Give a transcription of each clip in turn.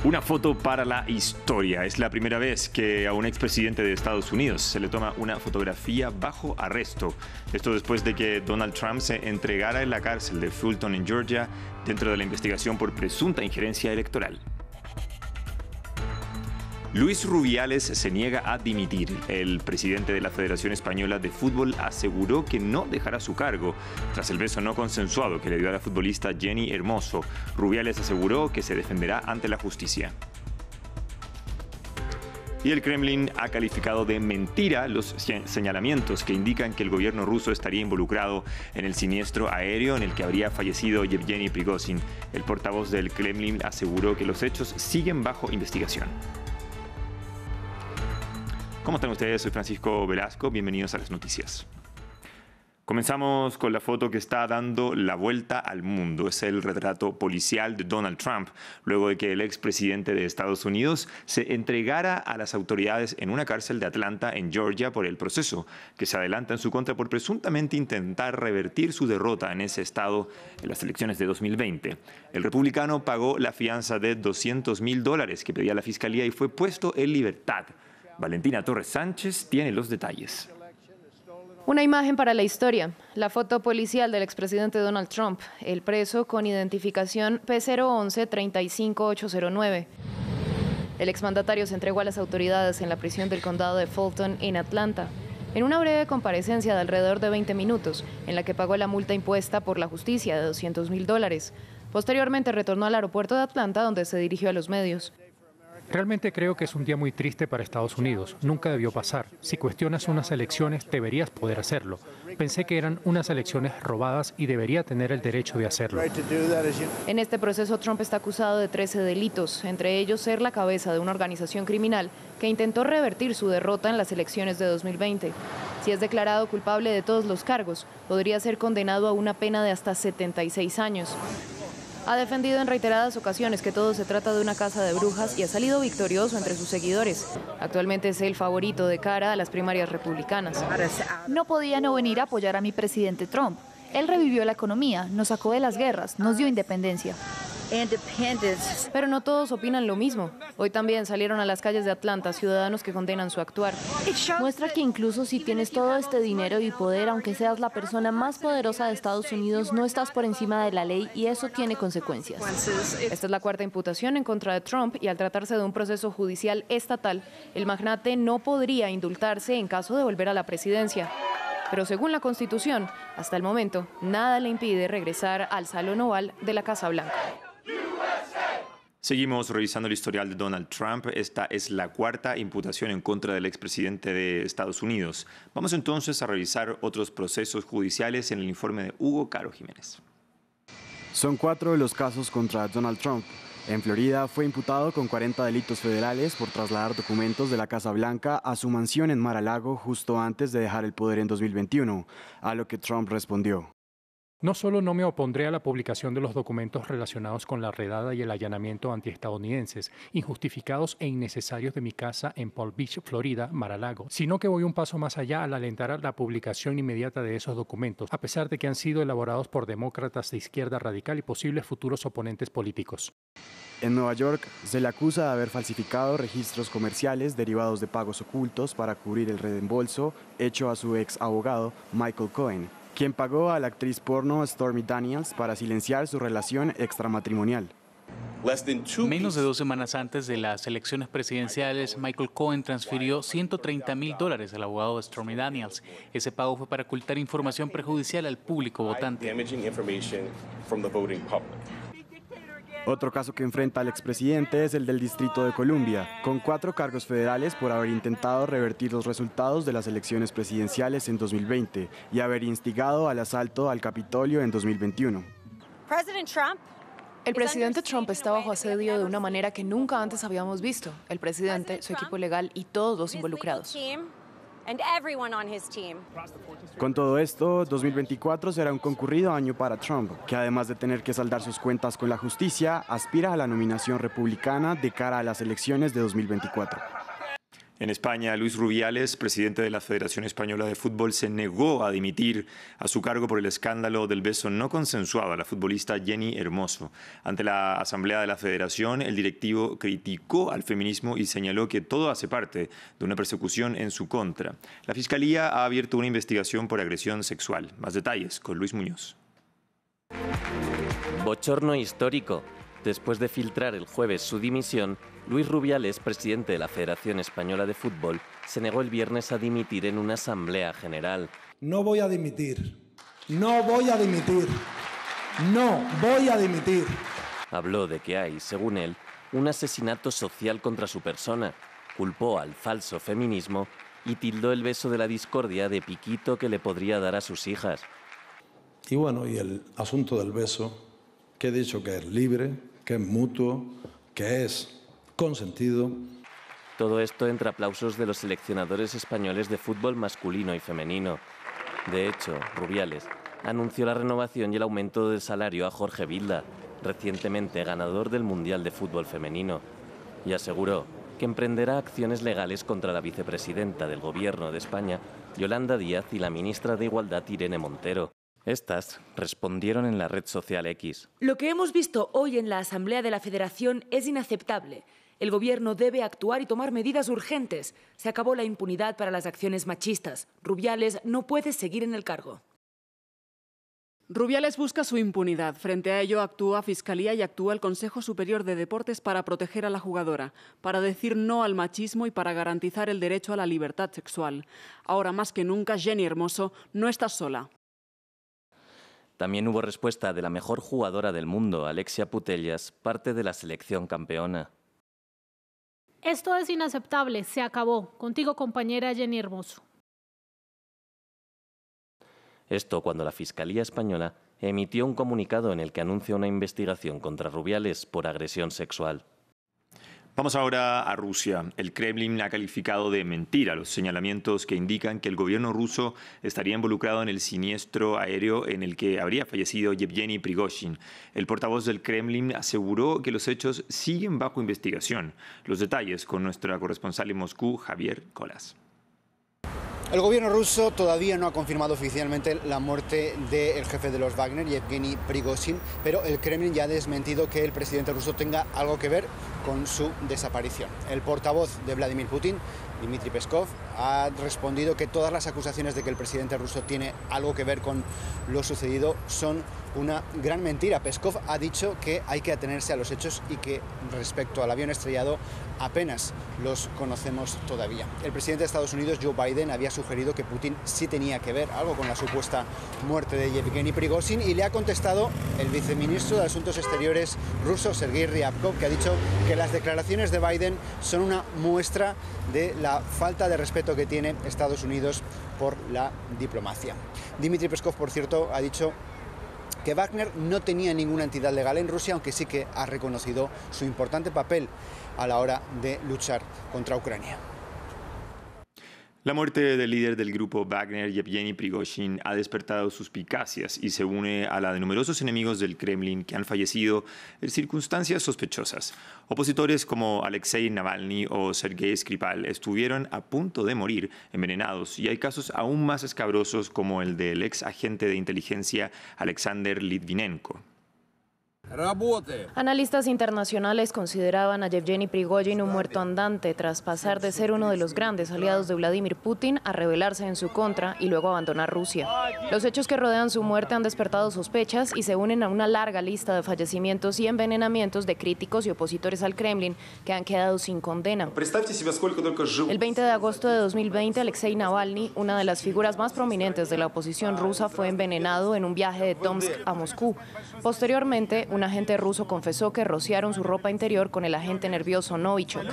Una foto para la historia. Es la primera vez que a un expresidente de Estados Unidos se le toma una fotografía bajo arresto. Esto después de que Donald Trump se entregara en la cárcel de Fulton, en Georgia, dentro de la investigación por presunta injerencia electoral. Luis Rubiales se niega a dimitir. El presidente de la Federación Española de Fútbol aseguró que no dejará su cargo tras el beso no consensuado que le dio a la futbolista Jenny Hermoso. Rubiales aseguró que se defenderá ante la justicia. Y el Kremlin ha calificado de mentira los señalamientos que indican que el gobierno ruso estaría involucrado en el siniestro aéreo en el que habría fallecido Yevgeny Prigozhin. El portavoz del Kremlin aseguró que los hechos siguen bajo investigación. ¿Cómo están ustedes? Soy Francisco Velasco. Bienvenidos a las noticias. Comenzamos con la foto que está dando la vuelta al mundo. Es el retrato policial de Donald Trump, luego de que el expresidente de Estados Unidos se entregara a las autoridades en una cárcel de Atlanta, en Georgia, por el proceso que se adelanta en su contra por presuntamente intentar revertir su derrota en ese estado en las elecciones de 2020. El republicano pagó la fianza de $200,000 que pedía la fiscalía y fue puesto en libertad. Valentina Torres Sánchez tiene los detalles. Una imagen para la historia, la foto policial del expresidente Donald Trump, el preso con identificación P011-35809. El exmandatario se entregó a las autoridades en la prisión del condado de Fulton, en Atlanta, en una breve comparecencia de alrededor de 20 minutos, en la que pagó la multa impuesta por la justicia de $200,000. Posteriormente retornó al aeropuerto de Atlanta, donde se dirigió a los medios. Realmente creo que es un día muy triste para Estados Unidos. Nunca debió pasar. Si cuestionas unas elecciones, deberías poder hacerlo. Pensé que eran unas elecciones robadas y debería tener el derecho de hacerlo. En este proceso, Trump está acusado de 13 delitos, entre ellos ser la cabeza de una organización criminal que intentó revertir su derrota en las elecciones de 2020. Si es declarado culpable de todos los cargos, podría ser condenado a una pena de hasta 76 años. Ha defendido en reiteradas ocasiones que todo se trata de una caza de brujas y ha salido victorioso entre sus seguidores. Actualmente es el favorito de cara a las primarias republicanas. No podía no venir a apoyar a mi presidente Trump. Él revivió la economía, nos sacó de las guerras, nos dio independencia. Pero no todos opinan lo mismo. Hoy también salieron a las calles de Atlanta ciudadanos que condenan su actuar. Muestra que incluso si tienes todo este dinero y poder, aunque seas la persona más poderosa de Estados Unidos, no estás por encima de la ley y eso tiene consecuencias. Esta es la cuarta imputación en contra de Trump y al tratarse de un proceso judicial estatal, el magnate no podría indultarse en caso de volver a la presidencia. Pero según la Constitución, hasta el momento, nada le impide regresar al Salón Oval de la Casa Blanca. Seguimos revisando el historial de Donald Trump. Esta es la cuarta imputación en contra del expresidente de Estados Unidos. Vamos entonces a revisar otros procesos judiciales en el informe de Hugo Caro Jiménez. Son 4 los casos contra Donald Trump. En Florida fue imputado con 40 delitos federales por trasladar documentos de la Casa Blanca a su mansión en Mar-a-Lago justo antes de dejar el poder en 2021, a lo que Trump respondió. No solo no me opondré a la publicación de los documentos relacionados con la redada y el allanamiento antiestadounidenses, injustificados e innecesarios de mi casa en Palm Beach, Florida, Mar-a-Lago, sino que voy un paso más allá al alentar la publicación inmediata de esos documentos, a pesar de que han sido elaborados por demócratas de izquierda radical y posibles futuros oponentes políticos. En Nueva York se le acusa de haber falsificado registros comerciales derivados de pagos ocultos para cubrir el reembolso hecho a su ex abogado Michael Cohen, quien pagó a la actriz porno Stormy Daniels para silenciar su relación extramatrimonial. Menos de 2 semanas antes de las elecciones presidenciales, Michael Cohen transfirió $130,000 al abogado de Stormy Daniels. Ese pago fue para ocultar información perjudicial al público votante. Otro caso que enfrenta al expresidente es el del Distrito de Columbia, con 4 cargos federales por haber intentado revertir los resultados de las elecciones presidenciales en 2020 y haber instigado al asalto al Capitolio en 2021. El presidente Trump está bajo asedio de una manera que nunca antes habíamos visto. El presidente, su equipo legal y todos los involucrados. Con todo esto, 2024 será un concurrido año para Trump, que además de tener que saldar sus cuentas con la justicia, aspira a la nominación republicana de cara a las elecciones de 2024. En España, Luis Rubiales, presidente de la Federación Española de Fútbol, se negó a dimitir a su cargo por el escándalo del beso no consensuado a la futbolista Jenny Hermoso. Ante la Asamblea de la Federación, el directivo criticó al feminismo y señaló que todo hace parte de una persecución en su contra. La Fiscalía ha abierto una investigación por agresión sexual. Más detalles con Luis Muñoz. Bochorno histórico. Después de filtrar el jueves su dimisión, Luis Rubiales, presidente de la Federación Española de Fútbol, se negó el viernes a dimitir en una asamblea general. No voy a dimitir. No voy a dimitir. No voy a dimitir. Habló de que hay, según él, un asesinato social contra su persona, culpó al falso feminismo y tildó el beso de la discordia de piquito que le podría dar a sus hijas. Y bueno, y el asunto del beso, que he dicho que es libre, que es mutuo, que es consentido. Todo esto entre aplausos de los seleccionadores españoles de fútbol masculino y femenino. De hecho, Rubiales anunció la renovación y el aumento del salario a Jorge Vilda, recientemente ganador del Mundial de Fútbol Femenino, y aseguró que emprenderá acciones legales contra la vicepresidenta del Gobierno de España, Yolanda Díaz, y la ministra de Igualdad, Irene Montero. Estas respondieron en la red social X. Lo que hemos visto hoy en la Asamblea de la Federación es inaceptable. El Gobierno debe actuar y tomar medidas urgentes. Se acabó la impunidad para las acciones machistas. Rubiales no puede seguir en el cargo. Rubiales busca su impunidad. Frente a ello actúa Fiscalía y actúa el Consejo Superior de Deportes para proteger a la jugadora, para decir no al machismo y para garantizar el derecho a la libertad sexual. Ahora más que nunca, Jenny Hermoso no está sola. También hubo respuesta de la mejor jugadora del mundo, Alexia Putellas, parte de la selección campeona. Esto es inaceptable, se acabó. Contigo, compañera Jenny Hermoso. Esto cuando la Fiscalía Española emitió un comunicado en el que anuncia una investigación contra Rubiales por agresión sexual. Vamos ahora a Rusia. El Kremlin ha calificado de mentira los señalamientos que indican que el gobierno ruso estaría involucrado en el siniestro aéreo en el que habría fallecido Yevgeny Prigozhin. El portavoz del Kremlin aseguró que los hechos siguen bajo investigación. Los detalles con nuestra corresponsal en Moscú, Javier Colas. El gobierno ruso todavía no ha confirmado oficialmente la muerte del jefe de los Wagner, Yevgeny Prigozhin, pero el Kremlin ya ha desmentido que el presidente ruso tenga algo que ver con su desaparición. El portavoz de Vladimir Putin, Dmitry Peskov, ha respondido que todas las acusaciones de que el presidente ruso tiene algo que ver con lo sucedido son una gran mentira. Peskov ha dicho que hay que atenerse a los hechos y que respecto al avión estrellado apenas los conocemos todavía. El presidente de Estados Unidos, Joe Biden, había sugerido que Putin sí tenía que ver algo con la supuesta muerte de Yevgeny Prigozhin y le ha contestado el viceministro de Asuntos Exteriores ruso, Sergei Ryabkov, que ha dicho que las declaraciones de Biden son una muestra de la falta de respeto que tiene Estados Unidos por la diplomacia. Dmitry Peskov, por cierto, ha dicho que Wagner no tenía ninguna entidad legal en Rusia, aunque sí que ha reconocido su importante papel a la hora de luchar contra Ucrania. La muerte del líder del grupo Wagner, Yevgeny Prigozhin, ha despertado suspicacias y se une a la de numerosos enemigos del Kremlin que han fallecido en circunstancias sospechosas. Opositores como Alexei Navalny o Sergei Skripal estuvieron a punto de morir envenenados y hay casos aún más escabrosos como el del ex agente de inteligencia Alexander Litvinenko. Analistas internacionales consideraban a Yevgeny Prigozhin un muerto andante tras pasar de ser uno de los grandes aliados de Vladimir Putin a rebelarse en su contra y luego abandonar Rusia. Los hechos que rodean su muerte han despertado sospechas y se unen a una larga lista de fallecimientos y envenenamientos de críticos y opositores al Kremlin que han quedado sin condena. El 20 de agosto de 2020, Alexei Navalny, una de las figuras más prominentes de la oposición rusa, fue envenenado en un viaje de Tomsk a Moscú. Posteriormente, un agente ruso confesó que rociaron su ropa interior con el agente nervioso Novichok.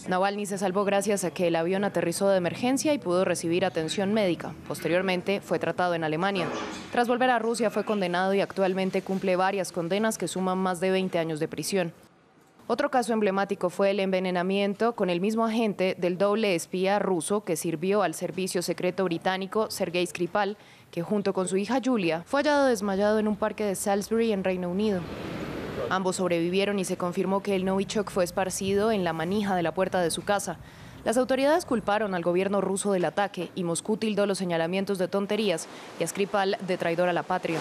Navalny se salvó gracias a que el avión aterrizó de emergencia y pudo recibir atención médica. Posteriormente fue tratado en Alemania. Tras volver a Rusia fue condenado y actualmente cumple varias condenas que suman más de 20 años de prisión. Otro caso emblemático fue el envenenamiento con el mismo agente del doble espía ruso que sirvió al servicio secreto británico, Sergei Skripal, que junto con su hija Julia fue hallado desmayado en un parque de Salisbury en Reino Unido. Ambos sobrevivieron y se confirmó que el Novichok fue esparcido en la manija de la puerta de su casa. Las autoridades culparon al gobierno ruso del ataque y Moscú tildó los señalamientos de tonterías y a Skripal de traidor a la patria.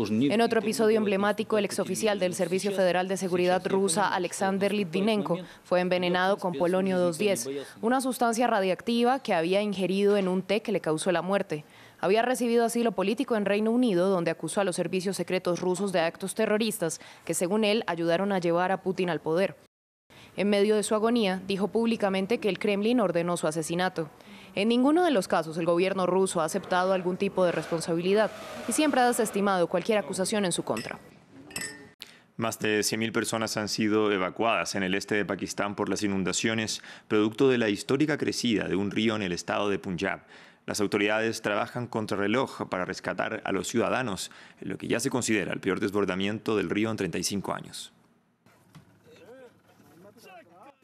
En otro episodio emblemático, el exoficial del Servicio Federal de Seguridad rusa, Alexander Litvinenko, fue envenenado con polonio 210, una sustancia radiactiva que había ingerido en un té que le causó la muerte. Había recibido asilo político en Reino Unido, donde acusó a los servicios secretos rusos de actos terroristas que, según él, ayudaron a llevar a Putin al poder. En medio de su agonía, dijo públicamente que el Kremlin ordenó su asesinato. En ninguno de los casos el gobierno ruso ha aceptado algún tipo de responsabilidad y siempre ha desestimado cualquier acusación en su contra. Más de 100.000 personas han sido evacuadas en el este de Pakistán por las inundaciones, producto de la histórica crecida de un río en el estado de Punjab. Las autoridades trabajan contrarreloj para rescatar a los ciudadanos, en lo que ya se considera el peor desbordamiento del río en 35 años.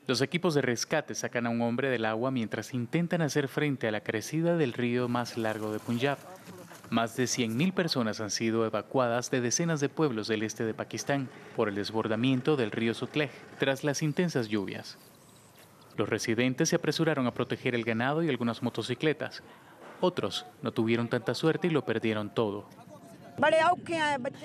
Los equipos de rescate sacan a un hombre del agua mientras intentan hacer frente a la crecida del río más largo de Punjab. Más de 100.000 personas han sido evacuadas de decenas de pueblos del este de Pakistán por el desbordamiento del río Sutlej tras las intensas lluvias. Los residentes se apresuraron a proteger el ganado y algunas motocicletas. Otros no tuvieron tanta suerte y lo perdieron todo.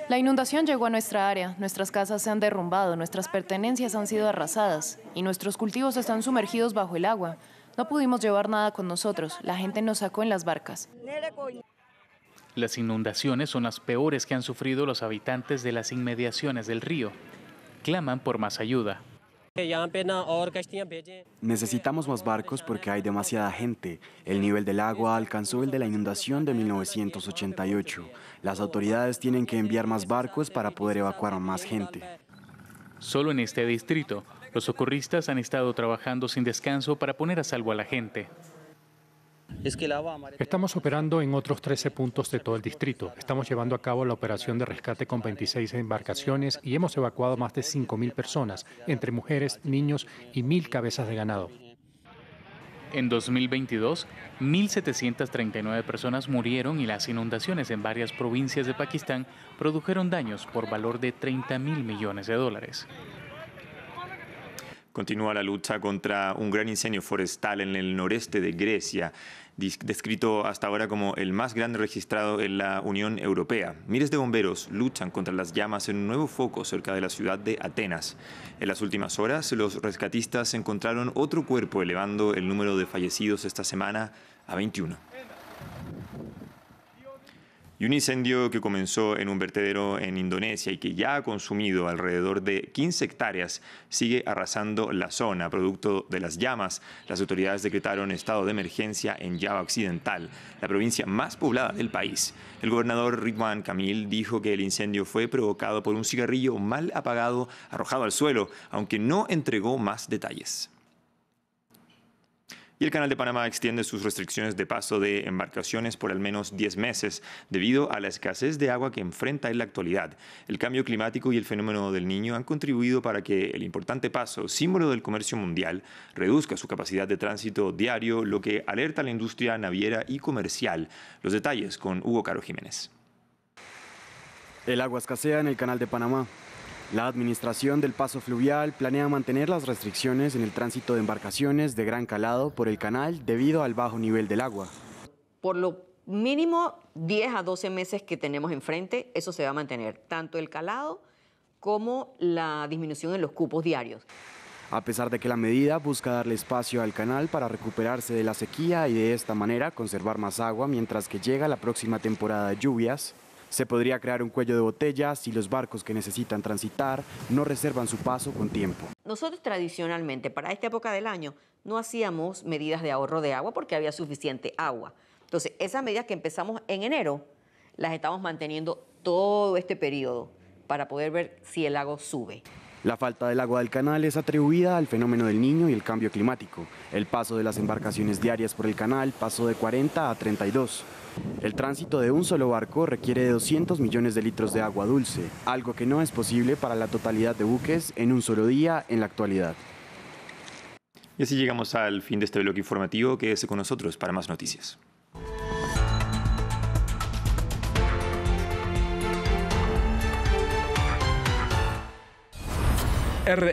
La inundación llegó a nuestra área, nuestras casas se han derrumbado, nuestras pertenencias han sido arrasadas y nuestros cultivos están sumergidos bajo el agua. No pudimos llevar nada con nosotros, la gente nos sacó en las barcas. Las inundaciones son las peores que han sufrido los habitantes de las inmediaciones del río. Claman por más ayuda. Necesitamos más barcos porque hay demasiada gente. El nivel del agua alcanzó el de la inundación de 1988. Las autoridades tienen que enviar más barcos para poder evacuar a más gente. Solo en este distrito, los socorristas han estado trabajando sin descanso para poner a salvo a la gente. Estamos operando en otros 13 puntos de todo el distrito. Estamos llevando a cabo la operación de rescate con 26 embarcaciones y hemos evacuado más de 5.000 personas, entre mujeres, niños y 1.000 cabezas de ganado. En 2022, 1.739 personas murieron y las inundaciones en varias provincias de Pakistán produjeron daños por valor de $30.000 millones. Continúa la lucha contra un gran incendio forestal en el noreste de Grecia, descrito hasta ahora como el más grande registrado en la Unión Europea. Miles de bomberos luchan contra las llamas en un nuevo foco cerca de la ciudad de Atenas. En las últimas horas, los rescatistas encontraron otro cuerpo, elevando el número de fallecidos esta semana a 21. Y un incendio que comenzó en un vertedero en Indonesia y que ya ha consumido alrededor de 15 hectáreas sigue arrasando la zona. Producto de las llamas, las autoridades decretaron estado de emergencia en Java Occidental, la provincia más poblada del país. El gobernador Ridwan Kamil dijo que el incendio fue provocado por un cigarrillo mal apagado arrojado al suelo, aunque no entregó más detalles. Y el Canal de Panamá extiende sus restricciones de paso de embarcaciones por al menos 10 meses, debido a la escasez de agua que enfrenta en la actualidad. El cambio climático y el fenómeno del Niño han contribuido para que el importante paso, símbolo del comercio mundial, reduzca su capacidad de tránsito diario, lo que alerta a la industria naviera y comercial. Los detalles con Hugo Caro Jiménez. El agua escasea en el Canal de Panamá. La administración del paso fluvial planea mantener las restricciones en el tránsito de embarcaciones de gran calado por el canal debido al bajo nivel del agua. Por lo mínimo 10 a 12 meses que tenemos enfrente, eso se va a mantener, tanto el calado como la disminución en los cupos diarios. A pesar de que la medida busca darle espacio al canal para recuperarse de la sequía y de esta manera conservar más agua mientras que llega la próxima temporada de lluvias, se podría crear un cuello de botella si los barcos que necesitan transitar no reservan su paso con tiempo. Nosotros tradicionalmente para esta época del año no hacíamos medidas de ahorro de agua porque había suficiente agua. Entonces esas medidas que empezamos en enero las estamos manteniendo todo este periodo para poder ver si el lago sube. La falta del agua del canal es atribuida al fenómeno del Niño y el cambio climático. El paso de las embarcaciones diarias por el canal pasó de 40 a 32. El tránsito de un solo barco requiere de 200 millones de litros de agua dulce, algo que no es posible para la totalidad de buques en un solo día en la actualidad. Y así llegamos al fin de este bloque informativo. Quédese con nosotros para más noticias.